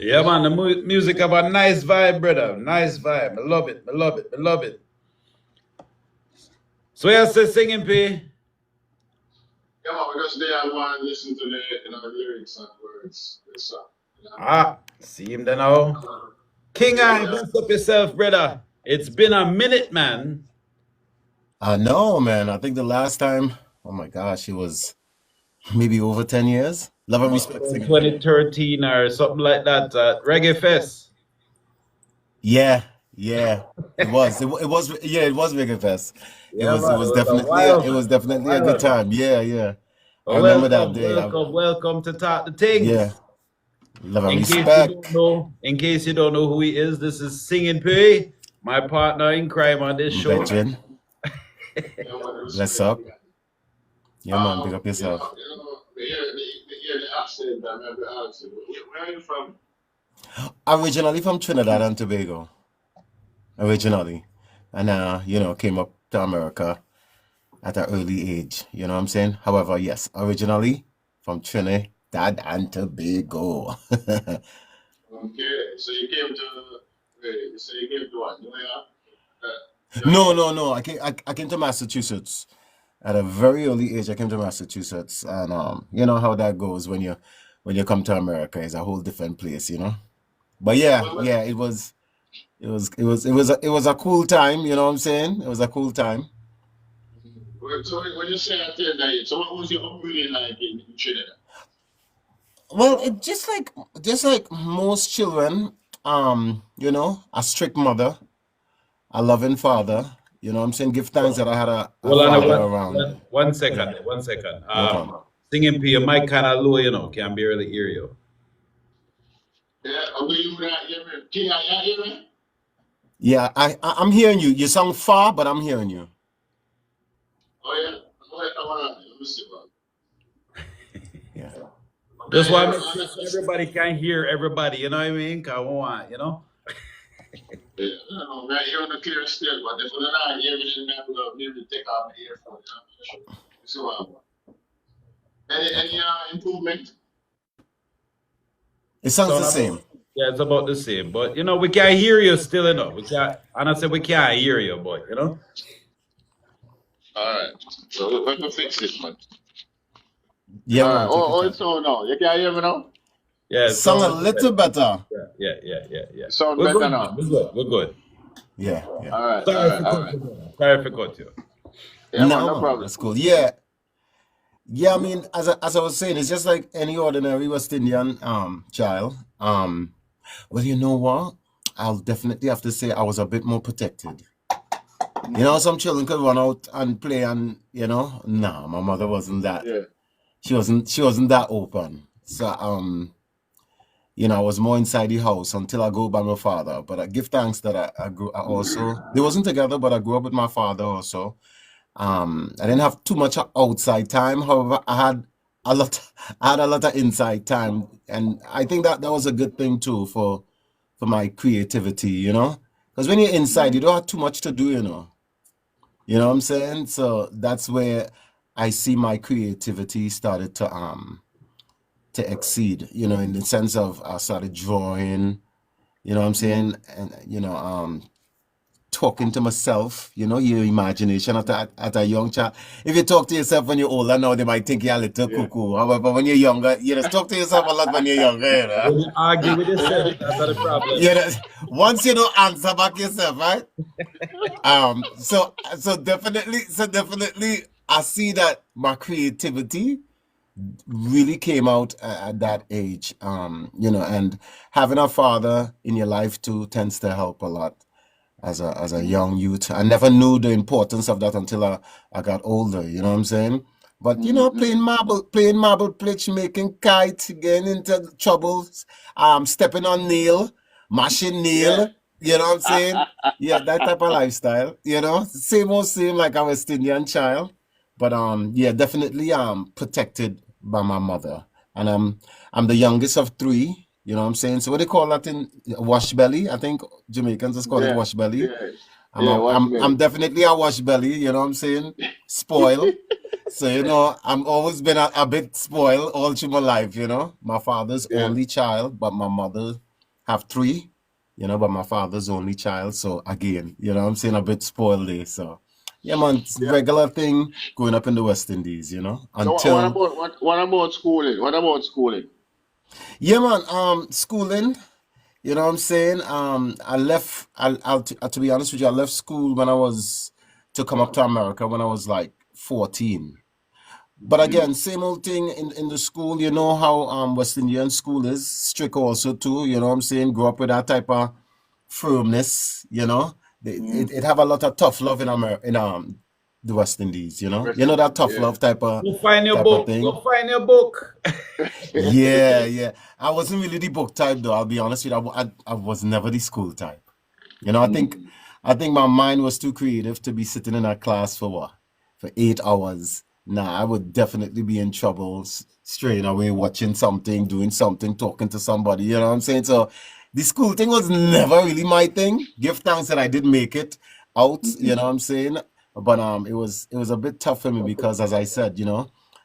Yeah, man, the music have a nice vibe, brother. Nice vibe. I love it. I love it. I love it. So you say singing, P? Yeah, man, because they I want to listen to the lyrics and words. See him there now. King I, Yeah. bless up yourself, brother. It's been a minute, man. I know, man. I think the last time, oh my gosh, it was maybe over 10 years. Love and respect singing. 2013 or something like that. Reggae Fest. Yeah, yeah. It was. Yeah, it was Reggae Fest. Yeah, man, It was definitely a good time. Yeah, yeah. I remember that day. Welcome to Talk Di Tingz. Yeah. Love and In respect. in case you don't know who he is, this is Singing P, my partner in crime on this show. Veteran. Bless up. Yeah, man, pick up yourself. The accent, I remember asking, where are you from? Originally from Trinidad and Tobago. Originally. And, came up to America at an early age. You know what I'm saying? However, yes, originally from Trinidad and Tobago. Okay, so you came to what, New York? No. I came to Massachusetts. At a very early age, I came to Massachusetts, and you know how that goes when you come to America. It's a whole different place, you know. But yeah, it was a cool time. You know what I'm saying? It was a cool time. So when you say at that, so what was your upbringing like in Trinidad? Well, it just like most children, a strict mother, a loving father. You know what I'm saying? Give thanks that I had a father around. One second. Singing P, your mic kind of low, can barely hear you. Yeah, you not hear me? Can you hear me? Yeah, I'm hearing you. You sound far, but I'm hearing you. Oh, yeah? Let me see. Yeah. Just want to make sure so everybody can hear everybody, you know what I mean? Cause I want, Yeah, right here on the clear still, but if we're not hearing it, then we'll maybe take off my earphone. So, any improvement? It sounds the same. Yeah, it's about the same. But we can't hear you still enough. We can't hear you, but Alright. So we'll fix it, man. Yeah, man. It's so now. You can hear me now? Yeah, sound a little better. Yeah. Sound better now. We're good. Yeah. Alright. Sorry for cut you. Yeah, no problem. That's cool. Yeah. Yeah, I mean, as I was saying, it's just like any ordinary West Indian child. Well, you know what? I'll definitely have to say I was a bit more protected. You know, some children could run out and play, and nah, my mother wasn't that. Yeah. She wasn't that open. So I was more inside the house until I grew up by my father. But I give thanks that I also, they wasn't together, but I grew up with my father also. I didn't have too much outside time. However, I had a lot of inside time, and I think that was a good thing too for my creativity, because when you're inside, you don't have too much to do, you know what I'm saying? So that's where I see my creativity started to exceed, in the sense of I started drawing, you know what I'm saying, and talking to myself, your imagination at a young child. If you talk to yourself when you're older now, they might think you're a little cuckoo. However, when you're younger, you just talk to yourself a lot when you're younger. When you argue with yourself, that's not a problem. Once you don't answer back yourself, right? So definitely, I see that my creativity really came out at that age, and having a father in your life too tends to help a lot. As a young youth, I never knew the importance of that until I got older. You know what I'm saying? But playing marble pitch, making kites, getting into troubles, stepping on nail, mashing nail. You know what I'm saying? Yeah, that type of lifestyle. Same like a West Indian child. But yeah, definitely protected by my mother, and I'm the youngest of three. You know what I'm saying? So what they call that in wash belly? I think Jamaicans just call it wash belly. I'm definitely a wash belly, you know what I'm saying? Spoiled. So, I'm been a bit spoiled all through my life, My father's only child, but my mother have three, but my father's only child. So again, I'm saying a bit spoiled there. So yeah, man, it's Yeah. regular thing growing up in the West Indies, So what until about what about schooling? What about schooling? yeah, man, schooling. You know what I'm saying? I left. To be honest with you, I left school to come up to America when I was like 14. But Mm-hmm. again, same old thing in the school. You know how West Indian school is strict also too. You know what I'm saying? Grew up with that type of firmness. It have a lot of tough love in the West Indies. That tough Yeah. love type of Go find your book. thing. Go find your book. Yeah, yeah. I wasn't really the book type though. I'll be honest with you. I was never the school type. I think Mm. my mind was too creative to be sitting in a class for what? For 8 hours. Nah, I would definitely be in trouble straying away, watching something, doing something, talking to somebody. You know what I'm saying? So the school thing was never really my thing. Give thanks that I did make it out. You know what I'm saying? But it was a bit tough for me because, as I said,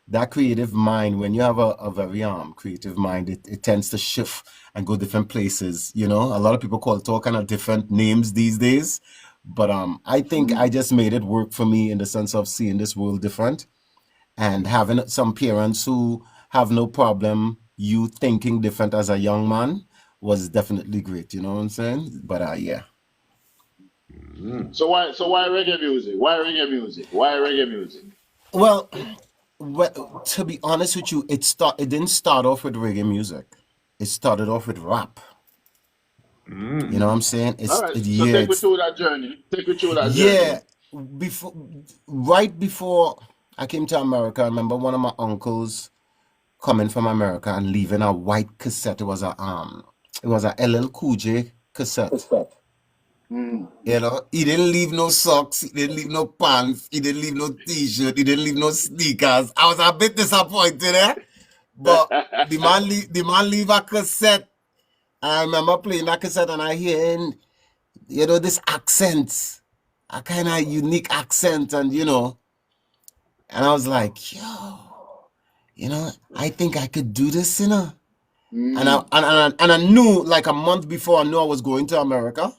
that creative mind, when you have a very creative mind, it tends to shift and go different places. A lot of people call it all kind of different names these days. But I think I just made it work for me in the sense of seeing this world different and having some parents who have no problem you thinking different as a young man was definitely great. You know what I'm saying? But yeah. So why reggae music? Why reggae music? Why reggae music? Well, to be honest with you, it didn't start off with reggae music. It started off with rap. You know what I'm saying? All right. So take me It's through that journey. Take me through that journey. yeah. Before right before I came to America, I remember one of my uncles coming from America and leaving a white cassette. It was a LL Cool J cassette. Mm. He didn't leave no socks, he didn't leave no pants, he didn't leave no t-shirt, he didn't leave no sneakers. I was a bit disappointed, but the man leave a cassette. I remember playing that cassette and I hearing, this accent, a kind of unique accent, and I was like, yo, I think I could do this, And I Mm. and I knew like a month before I knew I was going to America.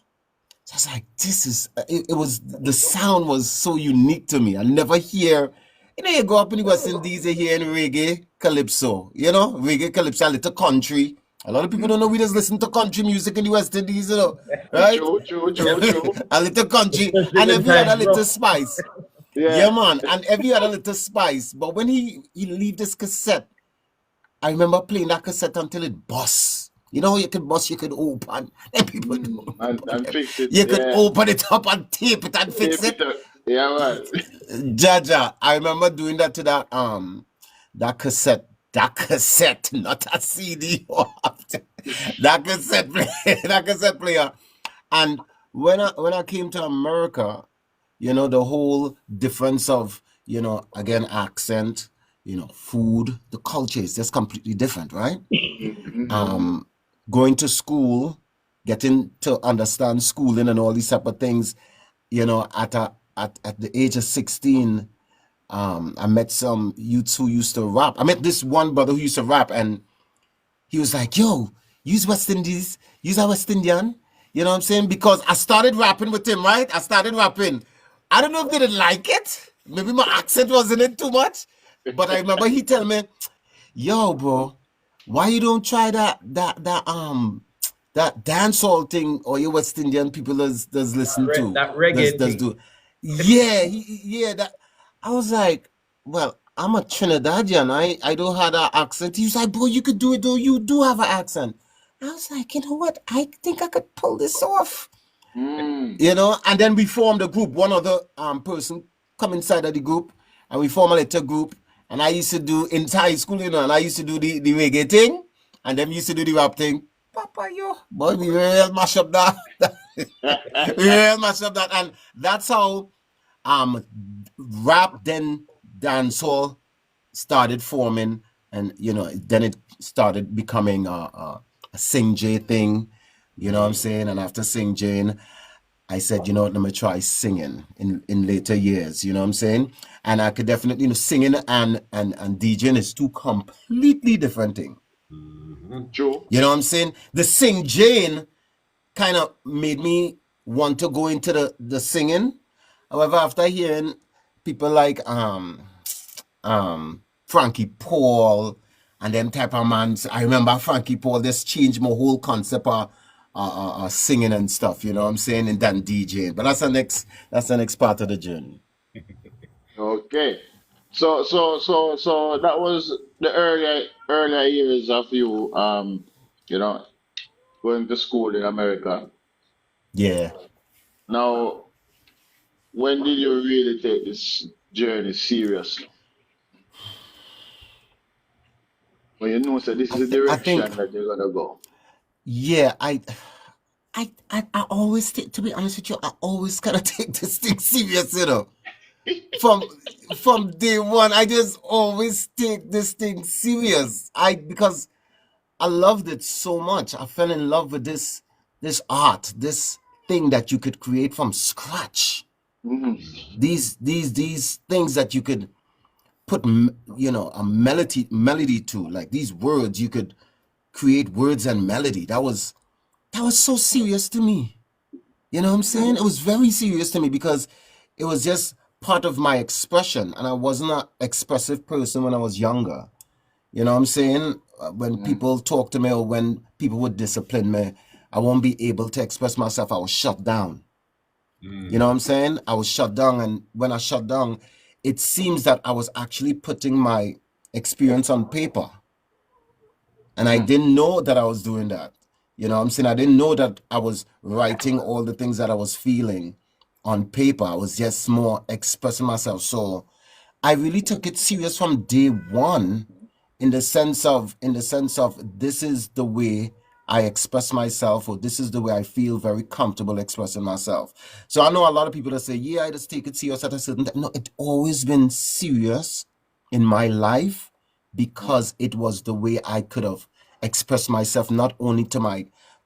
So I was like, this is it was the sound was so unique to me. I never hear, you go up in the West Indies, you hear in reggae, calypso, reggae, calypso, a little country. A lot of people don't know we just listen to country music in the West Indies, right? True, true, true, true. A little country Especially and when every other times little rough. spice. Yeah. Yeah, man, and every other little spice. But when he leave this cassette, I remember playing that cassette until it busts. You know how you could bust, you could open. And people Mm. don't And know. fix it. You could Yeah. open it up and tape it and fix Tape it. it up. Yeah, man. Jaja, I remember doing that to that cassette. That cassette, not a CD. That cassette player. That cassette player. And when I came to America, the whole difference of, again, accent, food, the culture is just completely different, right? Mhm. Going to school, getting to understand schooling and all these type of things, at the age of 16, I met some youths who used to rap. I met this one brother who used to rap, and he was like, yo, use West Indies, use a West Indian. You know what I'm saying? Because I started rapping with him, right? I started rapping. I don't know if they didn't like it. Maybe my accent wasn't in too much. But I remember he tell me, yo, bro, why you don't try that dancehall thing or your West Indian people does listen to? That Does reggae does thing. do yeah, yeah, that I was like, well, I'm a Trinidadian. I don't have that accent. He was like, bro, you could do it though. You do have an accent. I was like, you know what? I think I could pull this off. Mm. And then we formed a group. One other person come inside of the group, and we form a little group. And I used to do in high school, and I used to do the reggae thing, and them used to do the rap thing. Papa, yo, boy, we real mash up that. We real mash up that, and that's how um rap then dancehall started forming, and then it started becoming a sing J thing. You know what I'm saying? And after sing Jane, I said, let me try singing in later years. You know what I'm saying? And I could definitely, singing and DJing is two completely different things. Mhm. True. You know what I'm saying? The Sing Jane kind of made me want to go into the singing. However, after hearing people like Frankie Paul and them type of man, I remember Frankie Paul just changed my whole concept of singing and stuff. You know what I'm saying? And then DJing. But that's the next part of the journey. Okay. So that was the earlier years of you you know, going to school in America. Yeah. Now, when did you really take this journey seriously? When you know that this is the I think direction that you're gonna go. yeah, I always take, to be honest with you, I always kind of take this thing serious, you know. From from day one, I just always take this thing serious. Because I loved it so much. I fell in love with this art, this thing that you could create from scratch. Hmm. These things that you could put a melody to, like these words you could create words and melody. That was so serious to me. You know what I'm saying? It was very serious to me because it was just part of my expression, and I wasn't an expressive person when I was younger. You know what I'm saying? When people talk to me or when people would discipline me, I won't be able to express myself. I was shut down. You know what I'm saying? I was shut down, and when I shut down, it seems that I was actually putting my experience on paper. And I didn't know that I was doing that. You know what I'm saying? I didn't know that I was writing all the things that I was feeling on paper. I was just more expressing myself. So I really took it serious from day one, in the sense of this is the way I express myself, or this is the way I feel very comfortable expressing myself. So I know a lot of people that say, yeah, I just take it serious at a certain time. No, it always been serious in my life because it was the way I could have expressed myself, not only to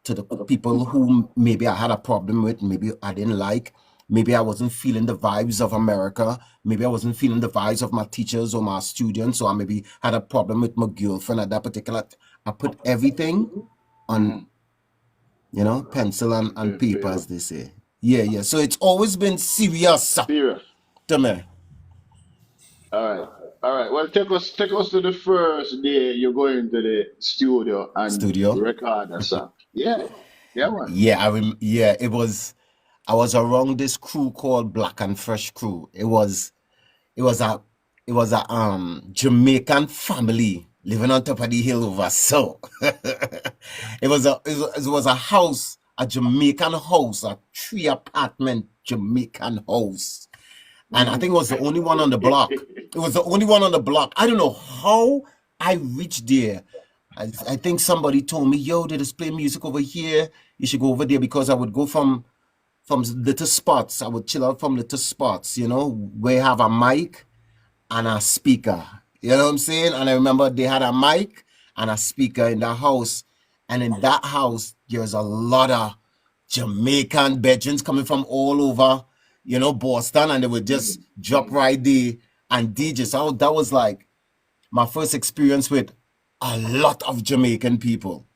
the people who maybe I had a problem with, maybe I didn't like, maybe I wasn't feeling the vibes of America, maybe I wasn't feeling the vibes of my teachers or my students, or I maybe had a problem with my girlfriend at that particular. I put everything on, pencil and paper, Paper. as they say. Yeah, yeah. So it's always been serious Serious. to me. All right. All right. Well, take us to the first day you're going to the studio and Studio. record a song. Yeah. Yeah, man. Yeah, yeah, I was around this crew called Black and Fresh Crew. It was a Jamaican family living on top of the hill over so. It was a house, a Jamaican house, a three apartment Jamaican house. And I think it was the only one on the block. It was the only one on the block. I don't know how I reached there. I think somebody told me, yo, they just play music over here. You should go over there, because I would go from little spots. I would chill out from little spots, where you have a mic and a speaker. You know what I'm saying? And I remember they had a mic and a speaker in the house. And in that house, there's a lot of Jamaican veterans coming from all over, Boston, and they would just drop right there and DJ. So that was like my first experience with a lot of Jamaican people.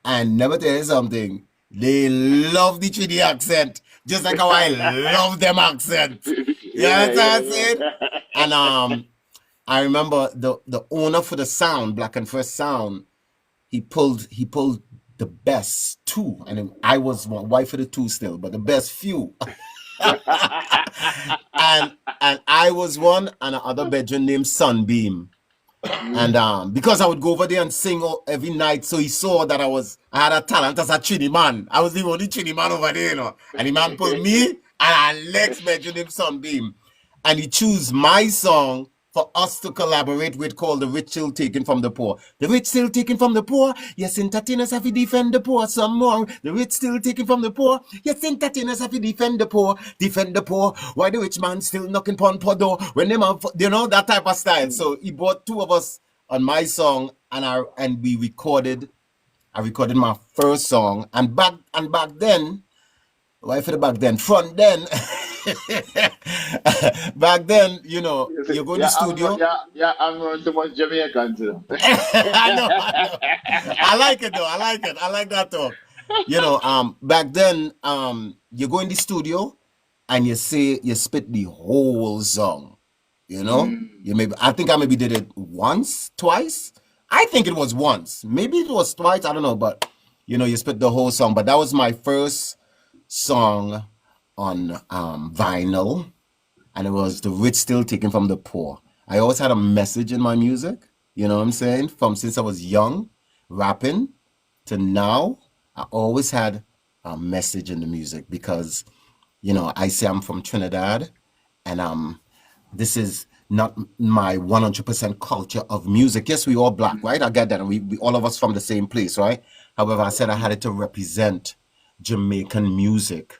And never tell you something, they love the Trinity accent, just like how I love them accent. You Yeah, understand yeah, what I'm saying? yeah. And I remember the owner for the sound, Black and Fresh Sound, he pulled the best two, and I was my wife for the two still, but the best few. And I was one, and another bedroom named Sunbeam. And Mm. because I would go over there and sing every night, so he saw that I had a talent as a Trini man. I was the only Trini man over there, And the man put me and our next bedroom named Sunbeam. And he chose my song for us to collaborate with, called The Rich Still Taken from the Poor. The rich still taken from the poor. Yes, entertainers have to defend the poor some more. The rich still taken from the poor. Yes, entertainers have to defend the poor. Defend the poor. Why the rich man still knocking pon door when them have, that type of style. So he brought two of us on my song, and we recorded. I recorded my first song, and back then, why for the back then, front then. Back then, you know, You see, you go in the studio. I'm going too much Jamaican to them. I know, I know. I like it though. I like it. I like that talk. You know, back then, you go in the studio and you spit the whole song. You know, Mm, I think I maybe did it once, twice. I think it was once. Maybe it was twice. I don't know, but you know, you spit the whole song. But that was my first song on vinyl, and it was The Rich Still Taken from the Poor. I always had a message in my music, you know what I'm saying? From since I was young, rapping to now, I always had a message in the music because, you know, I say I'm from Trinidad, and this is not my 100% culture of music. Yes, we all black, right? I get that. And we all of us from the same place, right? However, I said I had it to represent Jamaican music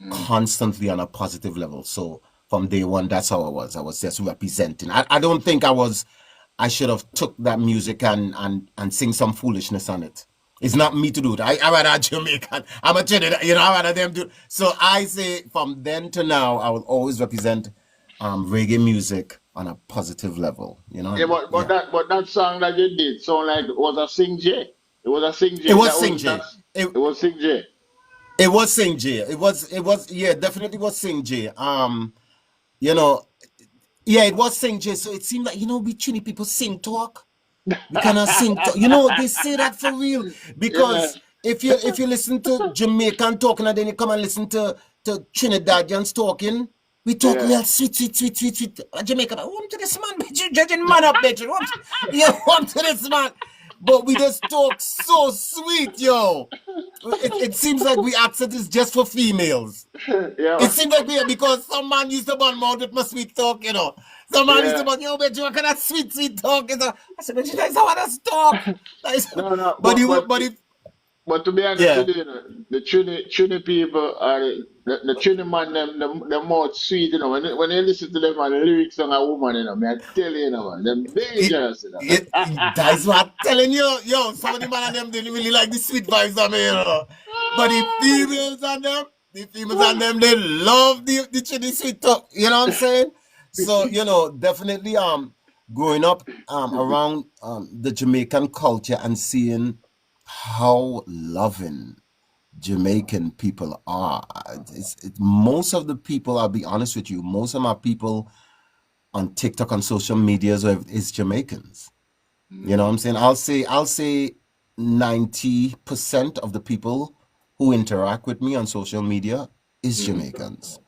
mm. constantly on a positive level. So from day one, that's how I was. I was just representing. I don't think I should have took that music and sing some foolishness on it. It's not me to do it. I rather Jamaican. I'm a Trinidad, you know, I rather them do. So I say from then to now, I will always represent reggae music on a positive level, you know? Yeah, And yeah. but that song that you did sound like it was a Sing J. It was a Sing It J. was That Sing was J. it was Sing J. It was Sing J. Yeah, definitely was Sing J. You know, yeah, it was Sing J. So it seemed like, you know, we Trini people sing talk. We cannot sing talk. You know, they say that for real. Yeah, Because if you listen to Jamaican talking and then you come and listen to Trinidadians talking, we talk yeah. real sweet, sweet, sweet, sweet, sweet. Jamaican, want to this man, bitch, you judging man up, bitch. You want to this man. But we just talk so sweet, yo. It seems like we accent is just for females. It Yeah, seems like because some man used to burn mouth with my sweet talk, you know. Some man used to yeah. burn, yo, bitch, you kind of sweet, sweet talk. You know? I said, but you guys don't want to talk. No, no, But but to be honest yeah. with you, you know, the Trini people are the Trini man the more sweet, you know. When you listen to them and the lyrics on a woman, you know, me I tell you, you know, man, them It, dangerous, you know. that's what I'm telling you. Yo, some of the man and them didn't really like the sweet vibes of me, you know. But the females and them, they love the chitty sweet talk. You know what I'm saying? So, you know, definitely growing up around the Jamaican culture and seeing how loving Jamaican people are. Most of the people, I'll be honest with you, most of my people on TikTok on social media is Jamaicans. You know what I'm saying? I'll say 90% of the people who interact with me on social media is Mm. Jamaicans.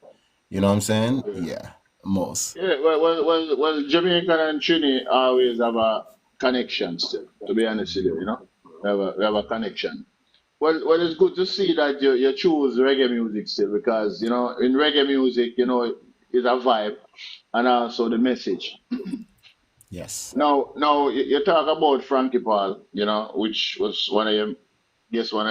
You know what I'm saying? Yeah. Yeah, most. Yeah, well, Jamaican and Trini always have a connection still, to be honest with you, you know? We have a connection. Well, it's good to see that you choose reggae music still because, you know, in reggae music, you know, is a vibe and also the message. Yes. Now you talk about Frankie Paul, you know, which was one of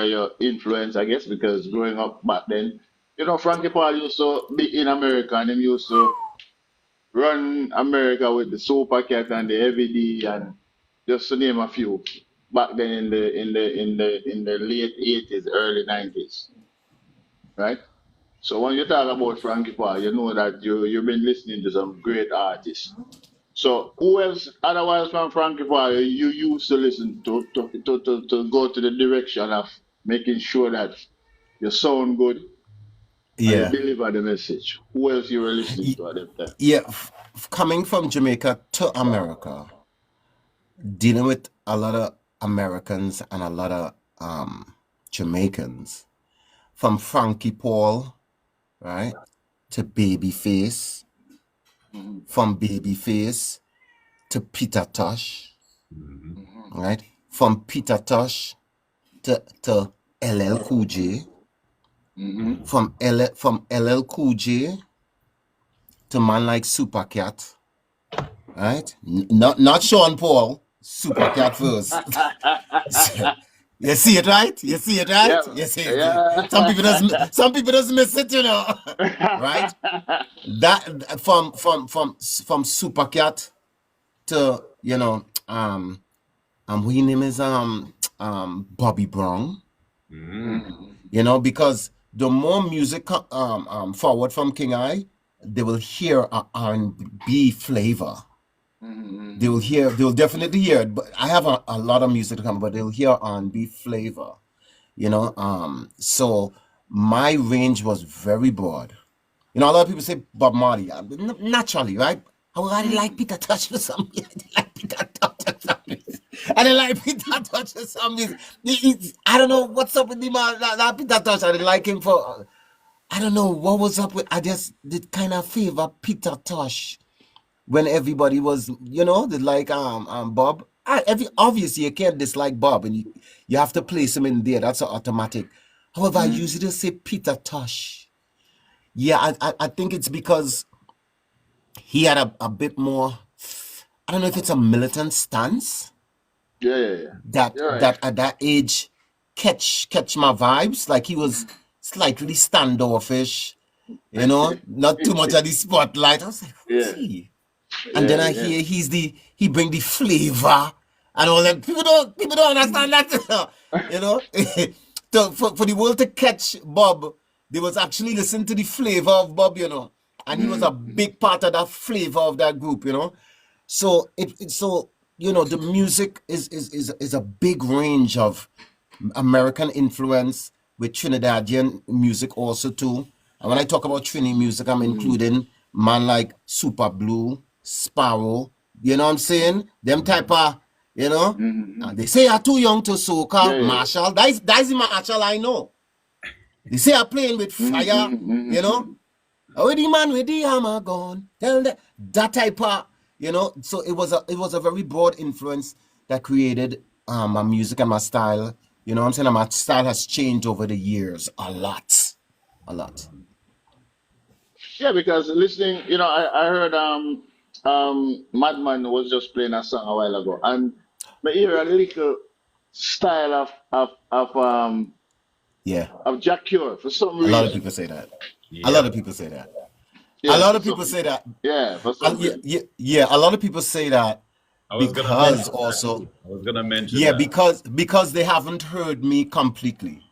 your influence, I guess, because growing up back then, you know, Frankie Paul used to be in America and him used to run America with the Super Cat and the Heavy D and just to name a few back then in the late 80s, early 90s, right? So when you talk about Frankie Paul, you know that you've been listening to some great artists. So who else otherwise from Frankie Paul you used to listen to go to the direction of making sure that you sound good and you Yeah. deliver the message? Who else you were listening Y- to at that time? Yeah. Coming from Jamaica to America, dealing with a lot of Americans and a lot of Jamaicans, from Frankie Paul, right, to Babyface, Mhm, from Babyface to Peter Tosh, Mhm. mhm, right, from Peter Tosh to LL Cool J, mhm. from LL Cool J to man like Supercat, right? Not Sean Paul, Supercat first. You see it, right? You see it, Yeah, right? You see it. yeah. Some people doesn't miss it, you know. Right? That from Supercat to, you know, who his name is Bobby Brown. Mhm. Mhm, You know, because the more music forward from King I, they will hear a R&B flavor. They will definitely hear it. But I have a lot of music to come, but they'll hear R&B flavor. So my range was very broad. A lot of people say Bob Marley, naturally, right? I didn't like Peter Tosh for some reason. I didn't like Peter Tosh for some reason. I didn't like Peter Tosh for some reason. I don't know what's up with him. That Peter Tosh, I didn't like him for. I don't know what was up with. I just did kind of favor Peter Tosh when everybody was, did like Bob. Obviously you can't dislike Bob, and you have to place him in there. That's an automatic. However, I usually just say Peter Tosh. Yeah, I think it's because he had a bit more. I don't know if it's a militant stance Yeah. that You're right. that at that age catch my vibes. Like he was slightly standoffish, not too much of the spotlight. I was like, who's Yeah. he? And then I hear he bring the flavor and all that. People don't understand that. So for the world to catch Bob, they was actually listening to the flavor of Bob, and he was a big part of that flavor of that group, So the music is a big range of American influence with Trinidadian music also too. And when I talk about Trini music, I'm including man like Super Blue, Sparrow, you know what I'm saying? Them type of, they say I'm too young to soca, Marshall. That's the Marshall I know. They say I'm playing with fire, with the man with the hammer gone. Tell that type of, so it was a very broad influence that created my music and my style. You know what I'm saying? And my style has changed over the years a lot. Yeah, because listening, I heard Madman was just playing a song a while ago, and I hear a little style Yeah. of Jack Cure for some A lot of reason. people say that. Yeah. A lot of people say that. Yeah, A lot for of people some say that. yeah, for some reason. Yeah, a lot of people say that I was gonna because mention also, that. I was gonna mention yeah, that. because they haven't heard me completely.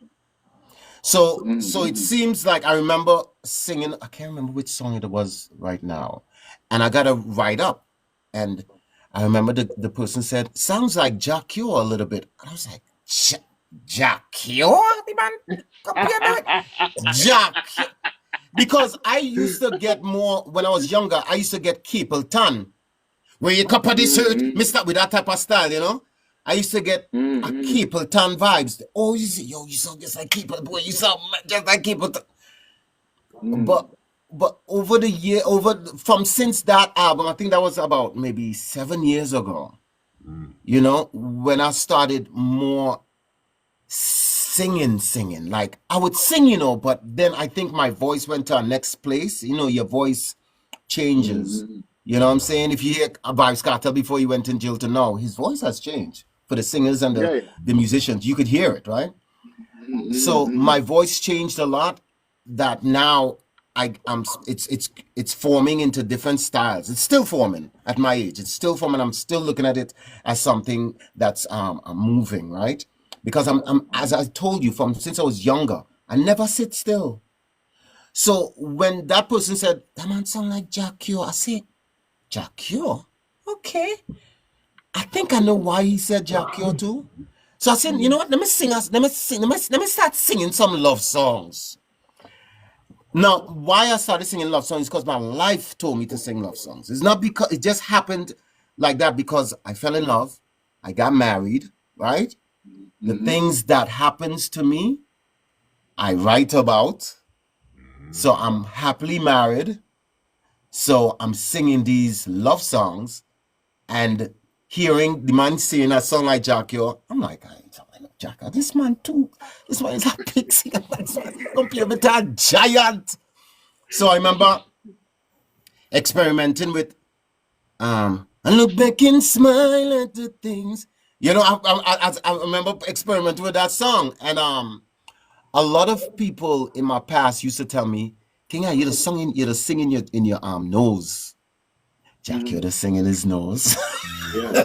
So it seems like I remember singing, I can't remember which song it was right now. And I got to write up. And I remember the person said, sounds like Jack Cure a little bit. And I was like, Jack Cure? The man compare that? Jack Cure. Because I used to get more, when I was younger, I used to get Capleton. Where you copper this hurt, mixed up with that type of style, I used to get a Capleton vibes. Oh, you see, you sound just like Capleton, boy, you sound just like Capleton. But from since that album, I think that was about maybe 7 years ago, when I started more singing. Like I would sing, but then I think my voice went to a next place. Your voice changes. You know what I'm saying? If you hear a Vibes Cartel before he went in jail to now, his voice has changed. For the singers and the musicians, you could hear it, right? So my voice changed a lot. That now it's forming into different styles. It's still forming at my age. It's still forming. I'm still looking at it as something that's moving, right? Because I'm as I told you, from since I was younger, I never sit still. So when that person said, that man sound like Jack Cure, I said, Jack Cure? Okay. I think I know why he said Jack Cure too. So I said, you know what? Let me start singing some love songs. Now, why I started singing love songs is because my life told me to sing love songs. It's not because it just happened like that because I fell in love, I got married, right? The things that happens to me, I write about. So I'm happily married. So I'm singing these love songs and hearing the man singing a song like Jack Cure. I'm like, I ain't talking like Jack. This man too. This one is a big singer. Compare me to a giant. So I remember experimenting with I look back and smile at the things. I remember experimenting with that song. And a lot of people in my past used to tell me, King, you're the singing in your nose. Jack, you're the singing his nose. Yeah.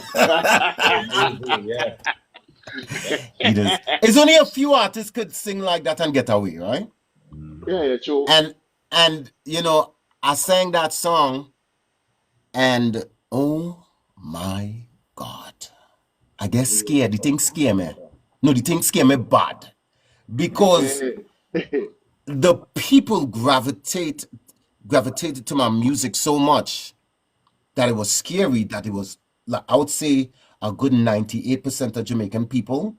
Yeah. It's only a few artists could sing like that and get away, right? Yeah, true. And you know, I sang that song, and oh my God, I get scared. The thing scare me. No, the thing scare me bad because the people gravitated to my music so much that it was scary. That it was, like, I would say a good 98% of Jamaican people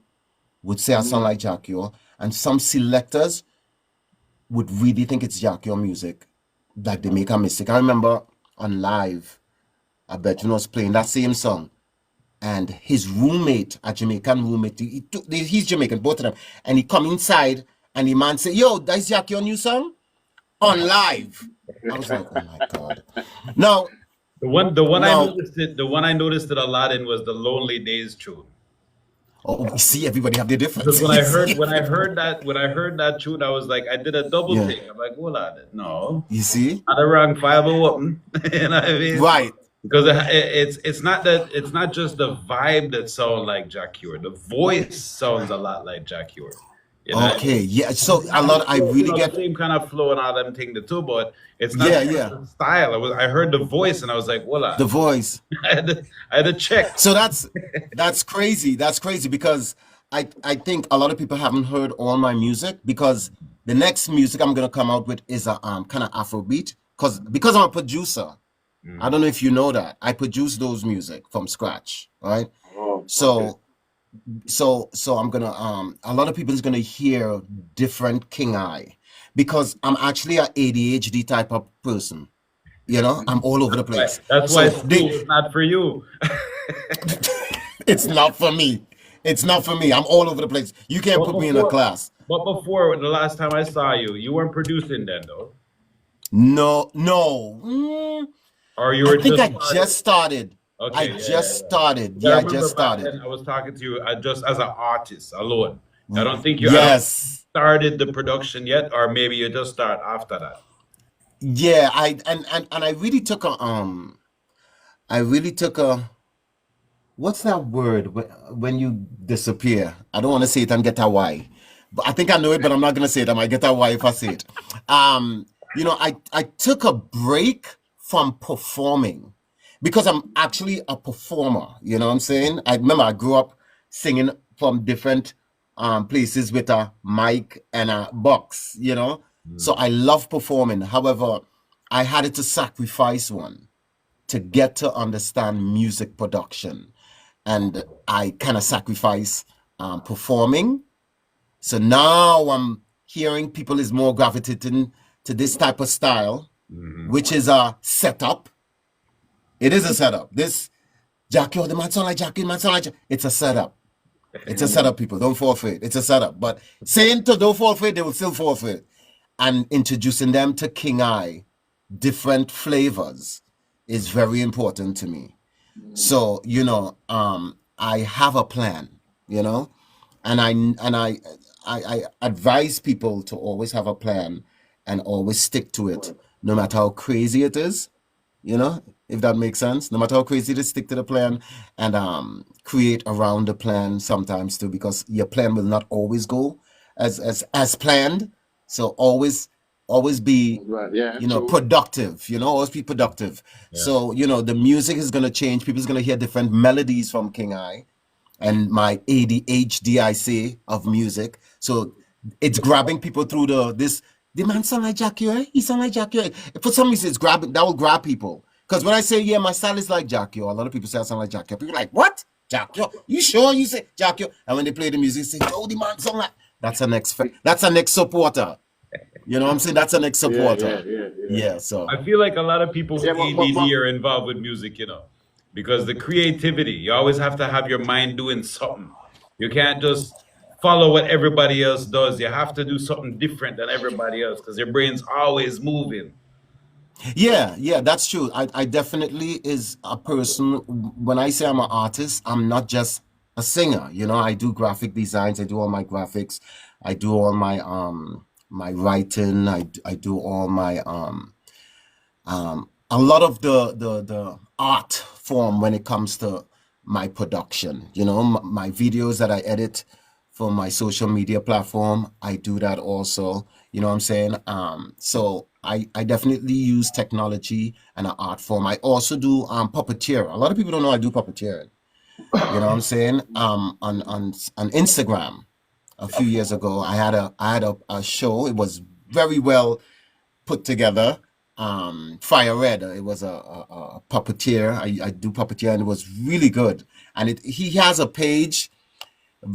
would say I sound like Jackie, and some selectors would really think it's Jackie music. Like, they make a mistake. I remember on live, I bet was playing that same song, and his roommate, a Jamaican roommate, he's Jamaican, both of them, and he come inside, and the man say, "Yo, that's Jackie new song on live." I was like, "Oh my God!" Now, The one now, the one I noticed it a lot in was the Lonely Days tune. oh, you see, everybody have their Because difference. when You I heard see? that tune, I was like, I did a double Yeah, take. I'm like, hold on, no, you see, not a wrong 501. You know what I mean? right? Because it's not just the vibe that sounds like Jack Cure. The voice sounds a lot like Jack Cure. You know, Okay, yeah. So a the lot, I flow, really the get, same kind of flow and all them thing the two, but it's not yeah, so much yeah. the style. I heard the voice and I was like, voila. The voice. I had to check. So that's crazy. That's crazy because I think a lot of people haven't heard all my music, because the next music I'm gonna come out with is a kind of Afrobeat, because I'm a producer. I don't know if you know that. I produce those music from scratch, right? Oh, okay. So I'm gonna a lot of people is gonna hear different King I, because I'm actually a ADHD type of person. You know, I'm all over the place. That's why So school is not for you. it's not for me. It's not for me. I'm all over the place. You can't But put me in a before, class. the last time I saw you, you weren't producing then though, No, no. or you I were think just I starting. just started. I Okay, just started. I Yeah, I remember just back started. then I was talking to you just as an artist alone. I don't think I don't think you Yes. started the production yet, or maybe you just start after that. Yeah, and I really took a what's that word when you disappear? I don't want to say it and get a why. But I think I know it, but I'm not gonna say it. I might get a why if I say it. I took a break from performing because I'm actually a performer. You know what I'm saying? I remember I grew up singing from different places with a mic and a box, you know. So I love performing. However, I had to sacrifice one to get to understand music production, and I kind of sacrifice performing. So now I'm hearing people is more gravitating to this type of style, which is a setup. It is a setup. This Jackie, oh, the man sound like Jackie, the man sound like it's a setup. It's a setup, people. Don't fall for it. It's a setup. But saying to don't fall for it, they will still fall for it. And introducing them to King I, different flavors, is very important to me. So, I have a plan, you know, and I advise people to always have a plan and always stick to it, no matter how crazy it is, if that makes sense. No matter how crazy it is, stick to the plan and create around the plan sometimes too, because your plan will not always go as planned. So always be Right. Yeah, true. productive, always be productive. Yeah. So, the music is going to change. People's going to hear different melodies from King I and my ADHD, I say, of music. So it's grabbing people through the man sound like Jackie, eh? He sound like Jackie. For some reason, that will grab people. Because when I say, yeah, my style is like Jackie, a lot of people say I sound like Jackie. People are like, what? Jackie? You sure you say Jackie? And when they play the music, they say, oh, the man sound like. That's a next supporter. You know what I'm saying? That's an Yeah, yeah, supporter. yeah, yeah. Yeah, so I feel like a lot of people with Yeah, ADD are involved with music, because the creativity, you always have to have your mind doing something. You can't just follow what everybody else does. You have to do something different than everybody else because your brain's always moving. yeah, that's true. I definitely is a person. When I say I'm an artist, I'm not just a singer. I do graphic designs. I do all my graphics. I do all my writing. I do all my a lot of the art form when it comes to my production. My videos that I edit for my social media platform, I do that also. You know what I'm saying? So I definitely use technology and an art form. I also do puppeteer. A lot of people don't know I do puppeteering. You know what I'm saying? On Instagram a few years ago, I had a show. It was very well put together. Fire Red. It was a puppeteer. I do puppeteer, and it was really good. And he has a page,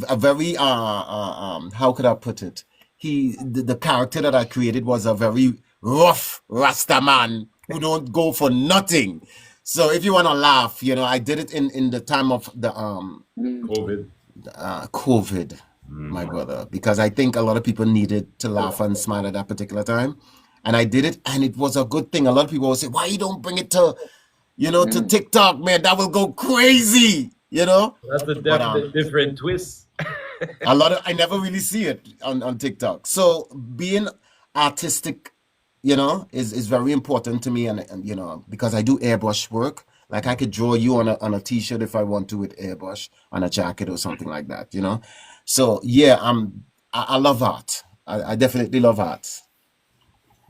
a very how could I put it? The character that I created was a very rough Rasta man who don't go for nothing. So if you want to laugh, I did it in the time of the COVID. COVID, my brother, because I think a lot of people needed to laugh and smile at that particular time. And I did it, and it was a good thing. A lot of people will say, "Why you don't bring it to TikTok, man? That will go crazy," That's a But definite different twist. I never really see it on TikTok. So being artistic, is very important to me, and because I do airbrush work. Like I could draw you on a t-shirt if I want to with airbrush on a jacket or something like that. So yeah, I love art. I definitely love art.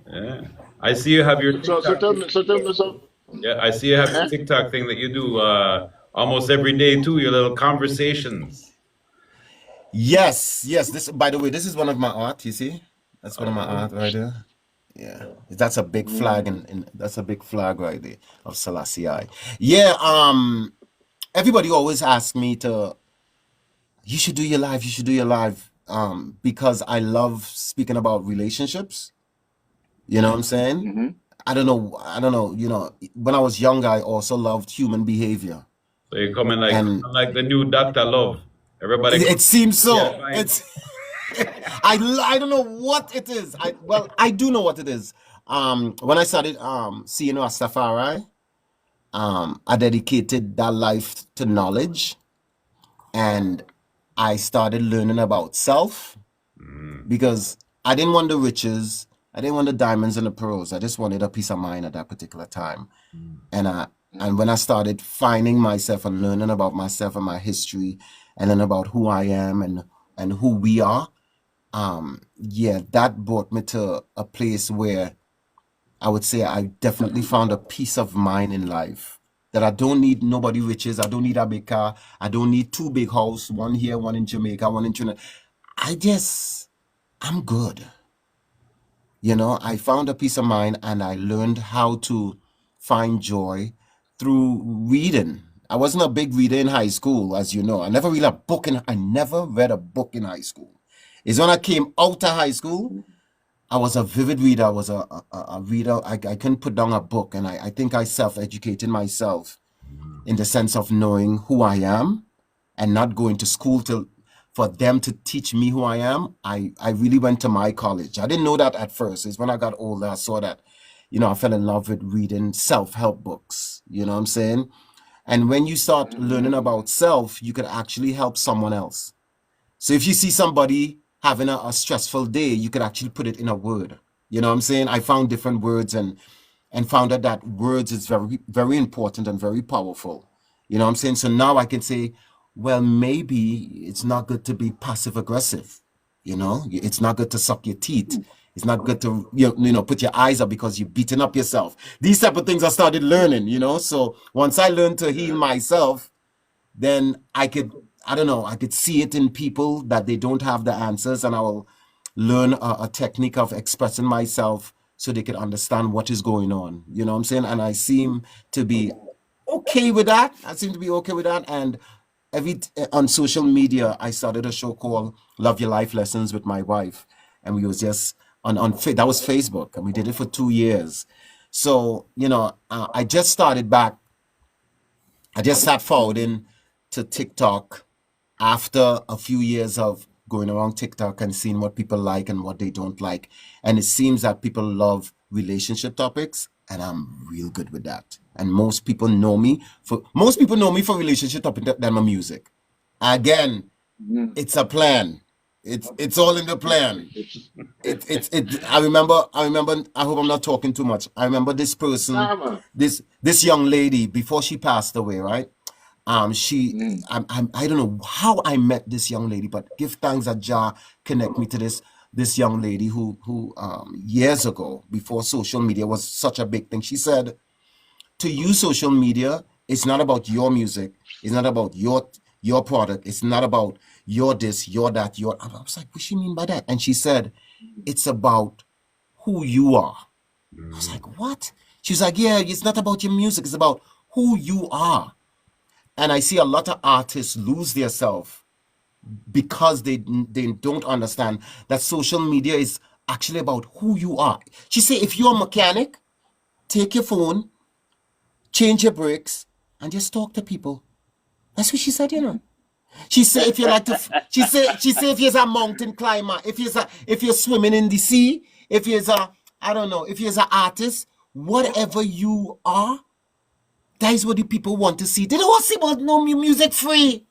Yeah. I see you have your So TikTok. tell me some. Yeah, I see you have your Eh? TikTok thing that you do almost every day too, your little conversations. Yes, yes. This, by the way, this is one of my art. You see, that's one of my Okay. art right there. Yeah, that's a big flag, and that's a big flag right there of Selassie. Yeah. Everybody always asks me to. You should do your live. You should do your live. Because I love speaking about relationships. You know what I'm saying? Mm-hmm. I don't know. I don't know. When I was younger, I also loved human behavior, So you're coming like and the new Dr. Love. Everybody it come seems get so. advice. I don't know what it is. I do know what it is. When I started seeing Rastafari, I dedicated that life to knowledge, and I started learning about self because I didn't want the riches, I didn't want the diamonds and the pearls. I just wanted a peace of mind at that particular time. And when I started finding myself and learning about myself and my history, and then about who I am and who we are, yeah, that brought me to a place where I would say I definitely found a peace of mind in life. That I don't need nobody riches. I don't need a big car. I don't need two big house, one here, one in Jamaica, one in Trinidad. I'm good. I found a peace of mind, and I learned how to find joy through reading. I wasn't a big reader in high school, as you know. I never read a book in high school. It's when I came out of high school, I was a vivid reader. I was a reader. I couldn't put down a book, and I think I self-educated myself in the sense of knowing who I am and not going to school for them to teach me who I am. I really went to my college. I didn't know that at first. It's when I got older, I saw that, I fell in love with reading self-help books. You know what I'm saying? And when you start learning about self, you could actually help someone else. So if you see somebody having a stressful day, you could actually put it in a word. You know what I'm saying? I found different words and found out that words is very, very important and very powerful. You know what I'm saying? So now I can say, well, maybe it's not good to be passive aggressive. It's not good to suck your teeth. It's not good to put your eyes up because you're beating up yourself. These type of things I started learning. So once I learned to heal myself, then I don't know, I could see it in people that they don't have the answers, and I will learn a technique of expressing myself so they can understand what is going on. You know what I'm saying? And I seem to be okay with that. And on social media, I started a show called Love Your Life Lessons with my wife, and we was just that was Facebook, and we did it for 2 years. So I just started back. I just sat forward to TikTok after a few years of going around TikTok and seeing what people like and what they don't like. And it seems that people love relationship topics, and I'm real good with that. And most people know me for relationship topics than my music. Again, it's a plan. It's all in the plan. I remember. I hope I'm not talking too much. I remember this person, Nah, man. this young lady before she passed away, right? I don't know how I met this young lady, but give thanks that Jah connect me to this. this young lady who years ago, before social media was such a big thing, she said, to use social media, it's not about your music, it's not about your product, it's not about your this, your that, your. I was like, what she mean by that? And she said, it's about who you are. I was like, what? She's like, yeah, it's not about your music, it's about who you are. And I see a lot of artists lose their self because they don't understand that social media is actually about who you are. She said, if you're a mechanic, take your phone, change your brakes, and just talk to people. That's what she said, you know. She said if you like to, she said if you're a mountain climber, if you're swimming in the sea, if you're I don't know, if you're an artist, whatever you are, that is what the people want to see. They don't want to see about no music free.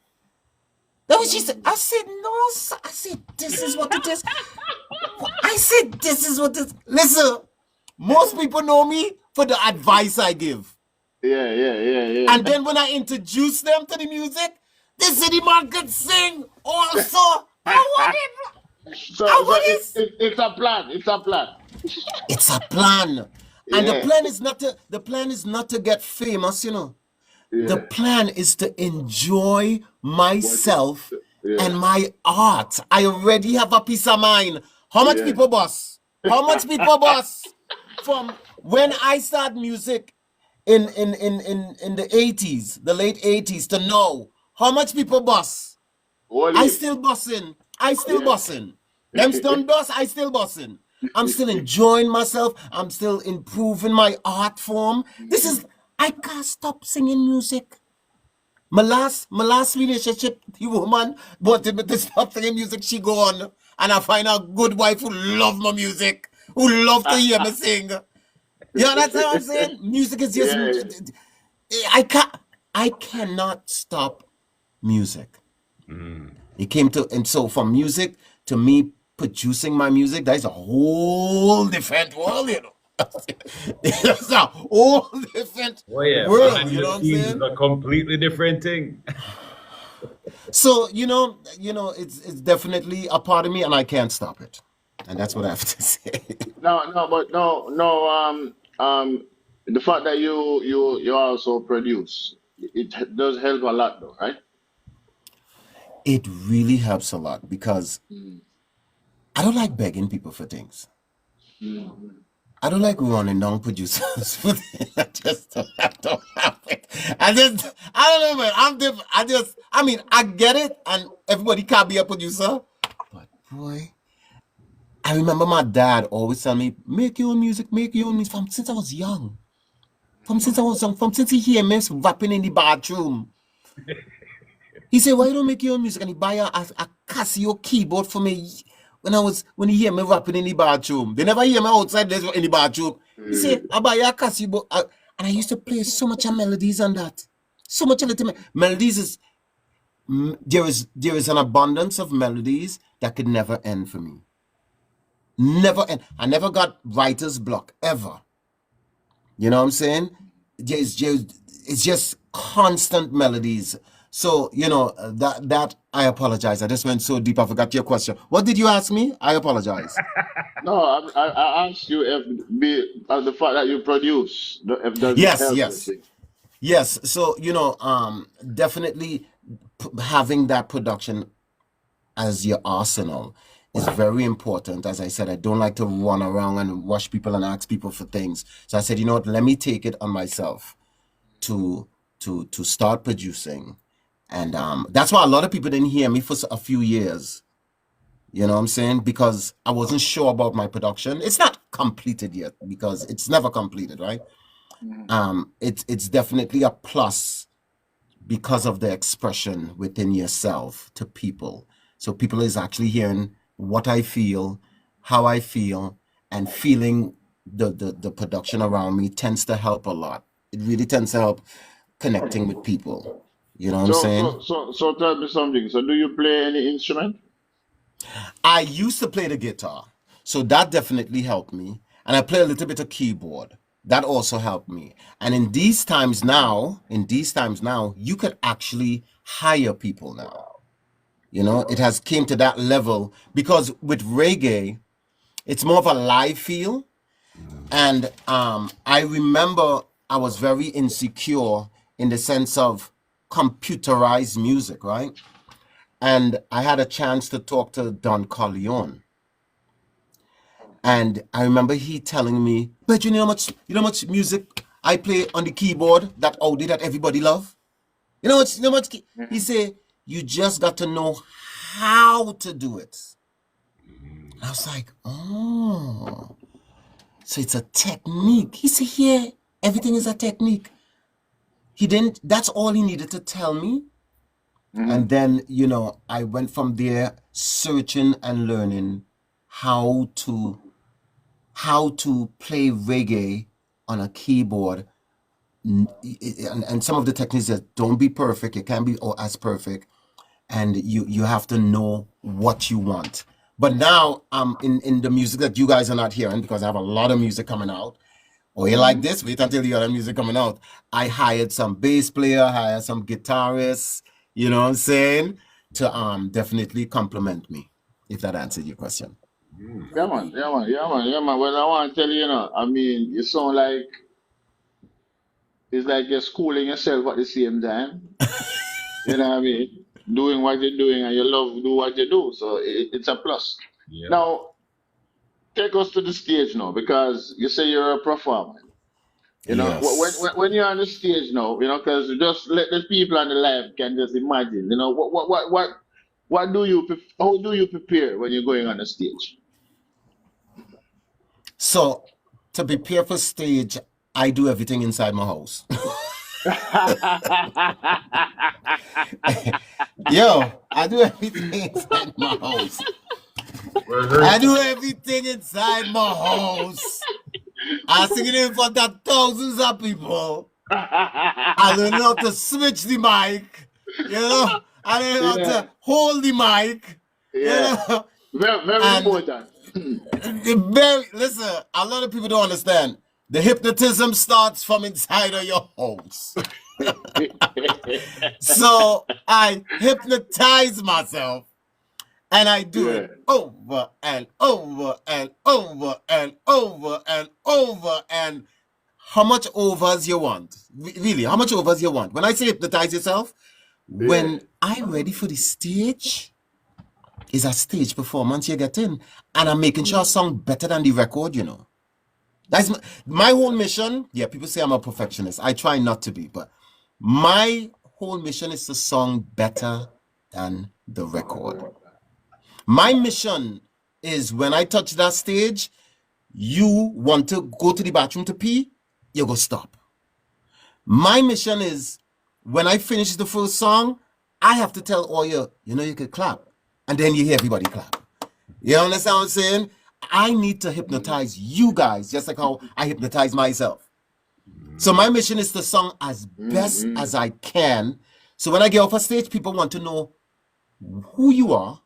That was she said. I said no, sir. I said this is what it is. I said this is what it is. Listen, most people know me for the advice I give. Yeah. And then when I introduce them to the music, they say the man could sing also. I want it. So, I so want it. it's a plan. It's a plan. It's a plan. And Yeah. the plan is not to get famous, you know. The Yeah. plan is to enjoy myself Yeah. and my art. I already have a peace of mind. How much Yeah. people boss? How much people boss? From when I start music in the 80s, the late 80s to now, how much people boss? All I it. still bossing. I still Yeah. bossing. Them done boss, I still bossing. I'm still enjoying myself. I'm still improving my art form. I can't stop singing music. My last relationship, the woman wanted me to stop singing music. She gone, and I find a good wife who love my music, who love to hear me sing. Yeah, that's how I'm saying. Music is just. Yeah. I cannot stop music. It came to, and so from music to me producing my music, that's a whole different world, you know. It's a whole different Oh yeah, world, behind you know the what I'm scenes is saying? a completely different thing. So, it's definitely a part of me and I can't stop it. And that's what I have to say. But the fact that you also produce, it does help a lot, though, right? It really helps a lot because Mm. I don't like begging people for things. Mm. I don't like running down producers for things. I don't have it. I don't know, man. I'm different. I get it, and everybody can't be a producer. But boy, I remember my dad always telling me, make your own music, make your own music from since I was young. From since I was young, from since he hear me rapping in the bathroom. He said, why you don't make your own music? And he buy a Casio keyboard for me when he hear me rapping in the bathroom. They never hear me outside there's in the bathroom. He said, I buy a Casio board. And I used to play so much of melodies on that. So much of the melodies is there is an abundance of melodies that could never end for me. Never end. I never got writer's block ever. You know what I'm saying? It's just constant melodies. So, that I apologize. I just went so deep, I forgot your question. What did you ask me? I apologize. No, I asked you if the fact that you produce, if does it Yes, help you yes. sing? Yes. So, definitely having that production as your arsenal is very important. As I said, I don't like to run around and rush people and ask people for things. So I said, you know what, let me take it on myself to start producing. And that's why a lot of people didn't hear me for a few years. You know what I'm saying? Because I wasn't sure about my production. It's not completed yet because it's never completed, right? It's definitely a plus because of the expression within yourself to people. So people is actually hearing what I feel, how I feel, and feeling the production around me tends to help a lot. It really tends to help connecting with people. You know what I'm So saying? so so so tell me something. So do you play any instrument? I used to play the guitar, so that definitely helped me. And I play a little bit of keyboard. That also helped me. And in these times now, you could actually hire people now. You know, it has came to that level because with reggae, it's more of a live feel. And I remember I was very insecure in the sense of computerized music, right? And I had a chance to talk to Don Corleone. And I remember he telling me, but you know how much music I play on the keyboard, that Audi that everybody love? You know what he say, you just got to know how to do it. I was like, oh, so it's a technique. He said, yeah, everything is a technique. He didn't, that's all he needed to tell me. And then, you know, I went from there searching and learning how to play reggae on a keyboard. And some of the techniques that don't be perfect, it can't be as perfect. And you have to know what you want. But now in the music that you guys are not hearing, because I have a lot of music coming out. Oh, you like this? Wait until you other music coming out. I hired some bass player, hired some guitarists, you know what I'm saying? To definitely compliment me, if that answered your question. Yeah, man. Yeah, man. Yeah, man. Yeah, man. Well, I want to tell you, you know, I mean, you sound like it's like you're schooling yourself at the same time. You know what I mean? Doing what you're doing and you love do what you do. So it's a plus. Yeah. Now, take us to the stage now because you say you're a performer. You know, Yes. when you're on the stage now, you know, because just let the people on the live can just imagine, you know, what do you, how do you prepare when you're going on the stage? So to prepare for stage, I do everything inside my house. Yo, I do everything inside my house. I do everything inside my house. I sing it in front of thousands of people. I learn how to switch the mic. You know, I learn how Yeah, to hold the mic. You yeah. know, Very and important. listen, a lot of people don't understand. The hypnotism starts from inside of your house. So I hypnotize myself and I do Yeah. it over and over and over and over and over. And how much overs you want? Really, how much overs you want? When I say hypnotize yourself, Yeah. when I'm ready for the stage, is a stage performance you get in. And I'm making sure I sound better than the record, you know. That's my whole mission. Yeah, people say I'm a perfectionist. I try not to be, but my whole mission is to sound better than the record. My mission is when I touch that stage, you want to go to the bathroom to pee, you go stop. My mission is when I finish the first song, I have to tell all you know, you could clap. And then you hear everybody clap. You understand what I'm saying? I need to hypnotize you guys, just like how I hypnotize myself. So my mission is to sing as best as I can. So when I get off a stage, people want to know who you are,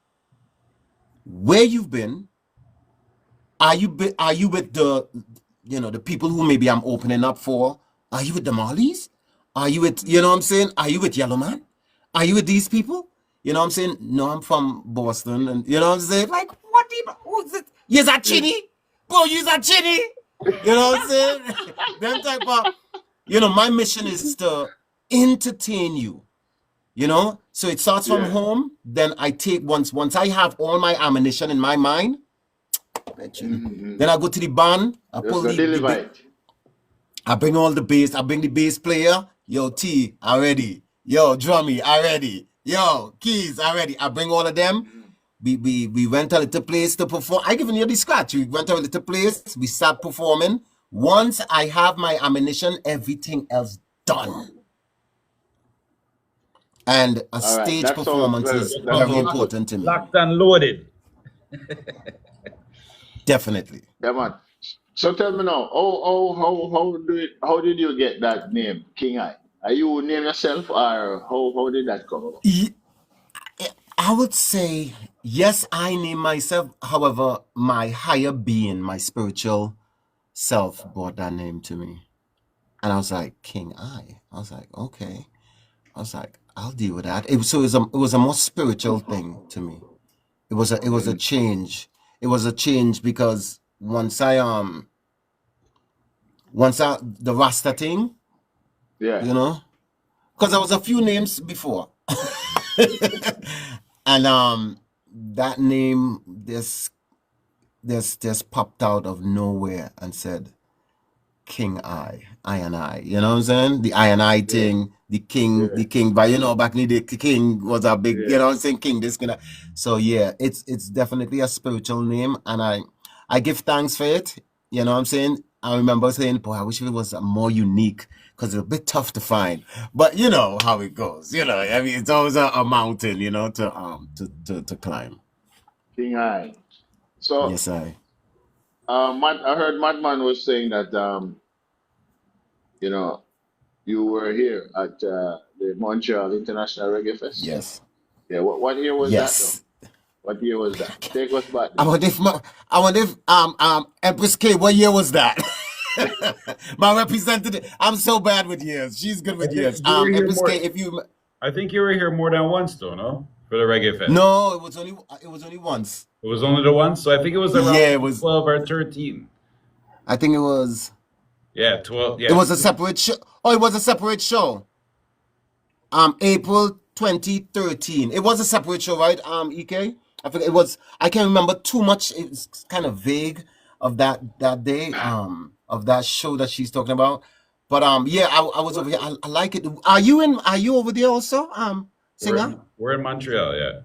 where you've been. Are you with the the people who maybe I'm opening up for? Are you with the Marleys? Are you with you know what I'm saying? Are you with Yellow Man? Are you with these people? You know what I'm saying? No, I'm from Boston, and you know what I'm saying? Like, what do you who's it? You's a chinny? Bro, you's a chinny? You know what I'm saying? Them type of my mission is to entertain you. You know? So it starts from Yeah. home, then I take once I have all my ammunition in my mind, then I go to the band, I Just pull go deliver it. I bring all the bass. I bring the bass player. Yo, T, I ready. Yo, drummy, I ready. Yo, keys, I ready. I bring all of them. We went a little place to perform. I given you the scratch. We went to a little place. We start performing. Once I have my ammunition, everything else done. And a All right. stage That sounds performance very is You that come very sounds locked, good. important to me. locked and loaded. Definitely. Yeah, man. So tell me now, how did you get that name, King Eye? Are you name yourself or how did that come about? I would say, yes, I name myself. However, my higher being, my spiritual self brought that name to me. And I was like, King I. I was like, okay. I was like, I'll deal with that. It was a more spiritual thing to me. It was a change. It was a change because once I the Rasta thing, Yeah. you know, because there was a few names before, and that name this popped out of nowhere and said King I and I. You know what I'm saying? The I and I Yeah. thing, Yeah. the king. But you know, back in the day, king was a big. You Yeah. know what I'm saying? King this kind of. So yeah, it's definitely a spiritual name, and I give thanks for it. You know what I'm saying? I remember saying, boy, I wish it was more unique because it's a bit tough to find. But you know how it goes. You know, I mean, it's always a mountain, you know, to climb. King High. So Yes, I. I heard Madman was saying that you know, you were here at the Montreal International Reggae Fest. Yes. Yeah. What year was that though? Yes. What year was that? Take us back I there. wonder if Empress K, what year was that? My representative. I'm so bad with years. She's good I with think years. you were here Empress K, more. if you I think you were here more than once, though, no? For the Reggae Fest. no, it was only once. It was only the once, so I think it was around Yeah, it was. 12 or 13. I think it was. Yeah, 12. It Yeah. was a separate show. Oh, it was a separate show. April 2013. It was a separate show, right? EK. I think it was. I can't remember too much. It's kind of vague of that day. Of that show that she's talking about. But yeah, I was over here. I like it. Are you over there also? Singer? We're in Montreal, yeah.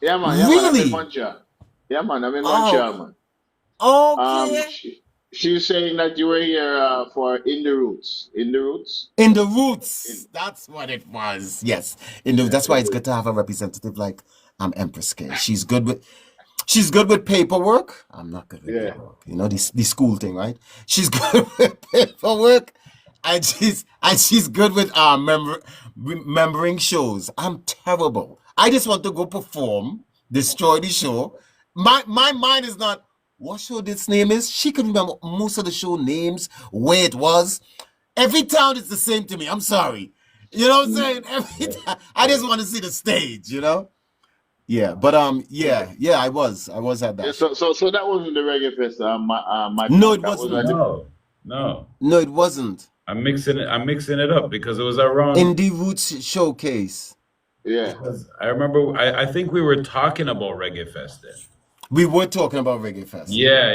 Yeah, man. Yeah, man. I'm in Really? Montreal. Yeah, man. I'm in Oh, Montreal, man. okay. She's saying that you were here for In the Roots. In the Roots. In the In, roots. That's what it was. Yes. In the yeah. that's why it's good to have a representative like Empress K. She's good with paperwork. I'm not good with Yeah. paperwork. You know, the school thing, right? She's good with paperwork, and she's good with remembering shows. I'm terrible. I just want to go perform, destroy the show. My mind is not what show this name is. She can remember most of the show names, where it was. Every town is the same to me. I'm sorry. You know what I'm saying? Every Yeah. time, I just want to see the stage, you know? Yeah, but yeah, I was at Yeah, that so, show. so, so that wasn't the Reggae Fest, No, Madman. it That was wasn't. at the. No, no. No, it wasn't. I'm mixing it up because it was around. Indie Roots Showcase. Yeah. Because I remember, I think we were talking about Reggae Fest then. We were talking about Reggae Fest. Yeah.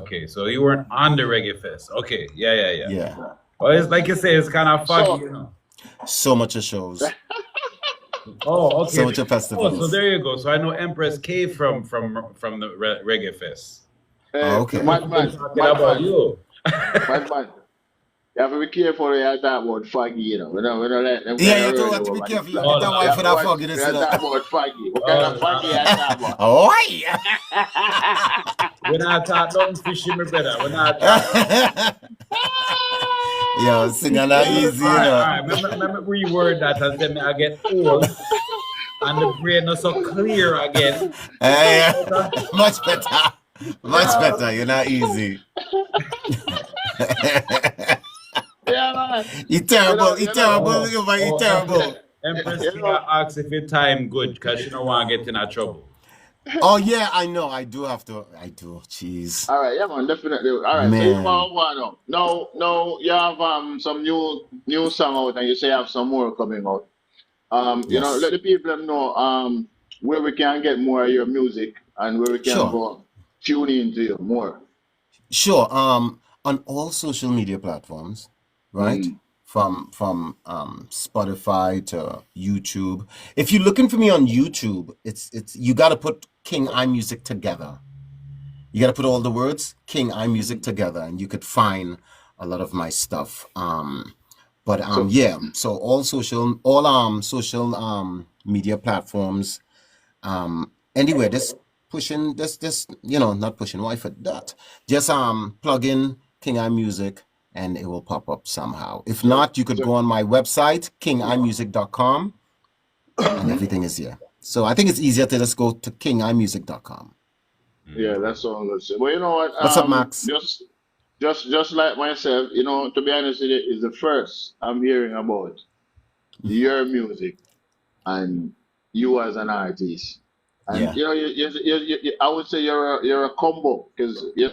Okay, so you weren't on the Reggae Fest. Okay, yeah. Yeah. Well, it's like you say, it's kind of foggy, So, you know. So much of shows. Oh, So okay. much of Oh, so festivals. there you go. So I know Empress K from the Reggae Fest. Oh, uh, okay. We've been Madman, talking about Madman, you. Madman. You have to be careful when you talk about foggy, you know. We don't let them Yeah, get you do around have to over be money careful. You fly. get Oh that no, You wife have for to that watch fogginess, when you you know. talk about foggy. What kind of oh foggy you talk about? Oh, yeah. we're not talking nothing fishy, my brother. We're not talking. Yo, singing that Yeah, easy, All you right, know. all right. Remember reword that and say me I get old and the brain not so clear again. You know, Yeah, brother? much better. Much Yeah. better. You're not easy. yeah, man. You You know, terrible. You you know, terrible. Oh, You oh, terrible. Empress you King know. asks if your time good because she don't want to get in a trouble. Oh yeah, I know. I do have to. I do. Jeez, All right, yeah, man, definitely. All right, so you man. want one now. No, you have some new song out, and you say you have some more coming out. Let Yes. the people know where we can get more of your music and where we can Sure. go tune into you more. Sure. On all social media platforms, right? Mm. From Spotify to YouTube. If you're looking for me on YouTube, it's you got to put King iMusic together. You got to put all the words King iMusic together, and you could find a lot of my stuff. But So, yeah. So all social media platforms. Anyway, just pushing this not pushing why for that. Just plug in King I Music and it will pop up somehow. If so, not, you could so, go on my website, kingimusic.com, and everything is here. So I think it's easier to just go to kingimusic.com. yeah, Mm. that's all. That's it. Well, you know what? What's up, Max? Just like myself, to be honest with you, is the first I'm hearing about your music and you as an artist. And Yeah. you know, I would say you're a combo because your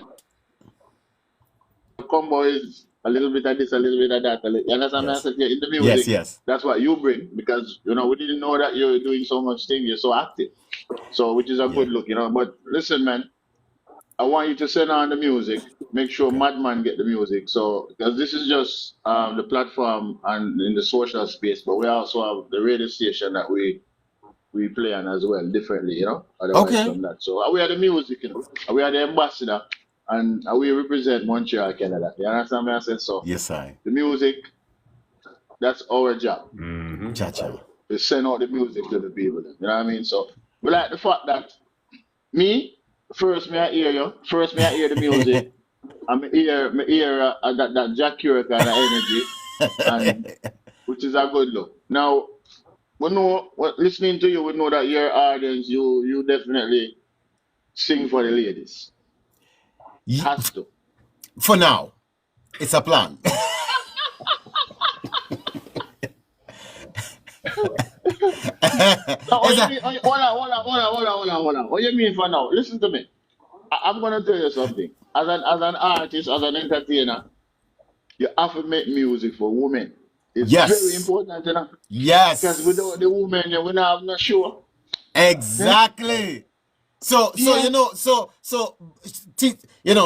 combo is a little bit of this, a little bit of that. You understand what I Yes. said? Yeah, in the Yes. music, Yes. that's what you bring because you know we didn't know that you're doing so much thing. You're so active, so which is a Yeah. good look, you know. But listen, man, I want you to send on the music. Make sure Okay. Madman get the music. So because this is just the platform and in the social space, but we also have the radio station that we play on as well differently, you know. Otherwise Okay. from that. So we are the music, you know. We are the ambassador, and we represent Montreal, Canada. You understand what I say? So Yes, I. the music, that's our job. Mm-hmm. Cha cha. To send out the music to the people. You know what I mean? So we like the fact that me first, me I hear you. First, me I hear the music. Me hear that Jack Cure kind of energy, and which is a good look. Now, we know, listening to you, we know that your audience, you definitely sing for the ladies. Ye- Has to. For now, it's a plan. Now, what It's you a, mean? Hold on. What you mean for now? Listen to me. I'm gonna tell you something. As an artist, as an entertainer, you have to make music for women. It's very yes. important, you know. Because Yes. without the women, we don't have no show. Eh? Exactly. So Yeah.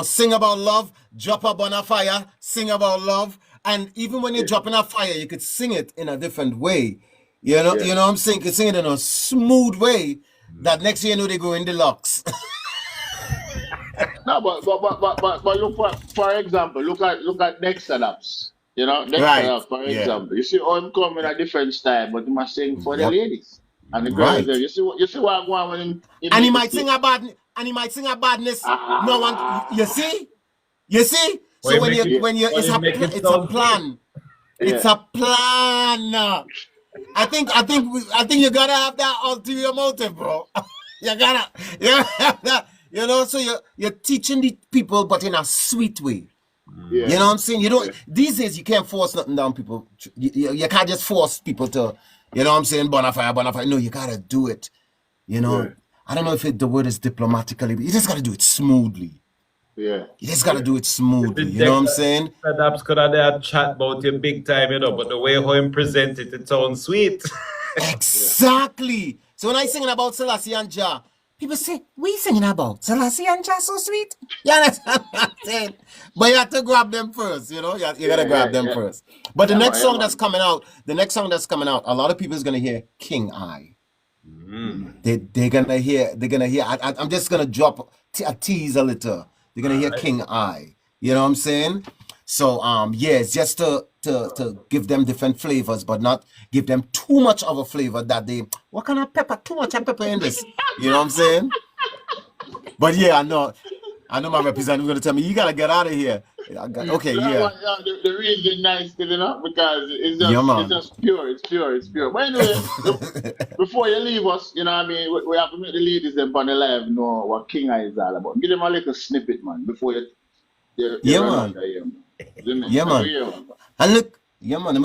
sing about love, drop a on a fire, sing about love, and even when you're Yeah. dropping a fire, you could sing it in a different way. Yeah. You know what I'm saying? You could sing it in a smooth way that next year you know they go in deluxe. No, but look for example, look at Dexter Laps. You know, Dexter Right. Laps, for Yeah. example. You see how him come in a different style, but he must sing for the Yep. ladies and the girls there. Right. You see what I want when him And he make the might skit. sing a bad and he might sing a badness. No one you Ah, see? You see? Why So you make it? yeah, Why you make it it's a sound sweet? plan. yeah. It's a plan. I think you gotta have that ulterior motive, bro. you gotta have that. You know, so you're teaching the people, but in a sweet way. Yeah, You know what I'm saying? You don't yeah, these days you can't force nothing down people. You can't just force people to, you know what I'm saying, bonafide. No, you gotta do it. You yeah, know, I don't know if the word is diplomatically, but you just gotta do it smoothly. yeah, You just gotta yeah. do it The smoothly. You know what I'm Dexter saying? Daps could have there chat about you big time, you know, but the way how him present it, it sounds sweet. Yeah. Exactly. So when I singing about Selassie and Jah, people say, we singing about Selassie and Jah so sweet. You understand what I'm saying? But you have to grab them first, you know? You gotta Yeah, yeah, grab them yeah. first. But Yeah, man, yeah, man. the next song that's coming out, a lot of people is gonna hear King I. Mm. They're gonna hear. I'm just gonna drop a tease a little. They're gonna All hear right. King I. You know what I'm saying? So yeah, it's just to give them different flavors, but not give them too much of a flavor that they what kind of pepper? Too much pepper in this. You know what I'm saying? But yeah, I know my representative gonna tell me you gotta get out of here. Okay, No, yeah, but, the reason nice thing, you know, because yeah, it's man. just pure, it's pure. But anyway, look, before you leave us, you know what I mean, we have to make the ladies them on the live know what King Eye is all about. Give them a little snippet, man, before you Yeah, run out man. of here, man. You know, Yeah, let me man. hear, man. And look, yeah, man,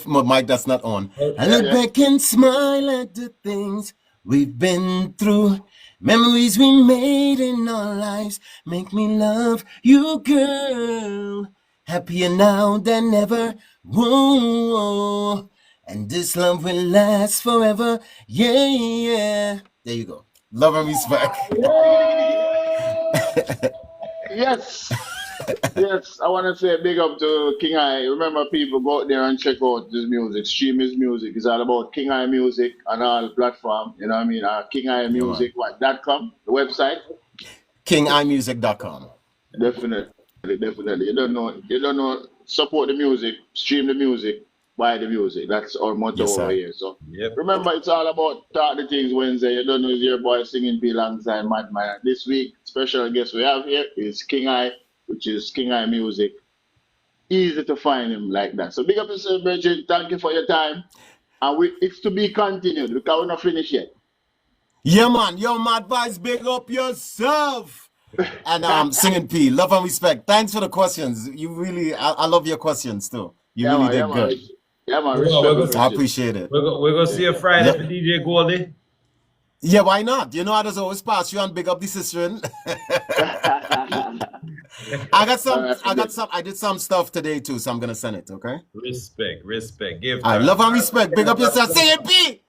my mic that's not on. And look Okay. Yeah, back and smile at the things we've been through. Memories we made in our lives make me love you, girl. Happier now than ever. Whoa. And this love will last forever. Yeah, yeah. There you go. Love and respect. yes. Yes, I want to say big up to King Eye. Remember, people go out there and check out his music, stream his music. It's all about King Eye Music on all platform. You know what I mean? King Eye Yeah, man. Music, .com, the website. KingImusic.com. Definitely, definitely. You don't know. Support the music, stream the music, buy the music. That's our motto Yes, over sir. here. So Yep. remember, it's all about Talk the Things Wednesday. You don't know it's your boy singing P alongside Madman. This week, special guest we have here is King Eye, which is King Eye Music. Easy to find him like that. So big up yourself, Bridget. Thank you for your time. And it's to be continued because we're not finished yet. Yeah, man. Yo, Mad Vibes, big up yourself. And singing P, love and respect. Thanks for the questions. You really, I love your questions too. You Yeah, really man, yeah, did man. good. Yeah, man. We're Respect, gonna, I brother. appreciate it. we're gonna see you Friday Yep. for DJ Goldie. Yeah, why not? You know, I just always pass you and big up the sister. I did some stuff today too, so I'm gonna send it, okay? Respect. Give I thanks. love and respect. Big up yourself. CMP!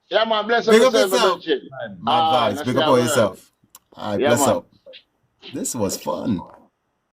Yeah, man. Bless up Big up yourself, yourself. brother. Mad vibes. Nice Big to up have on you. yourself. All right, Yeah, bless man. up. This was fun.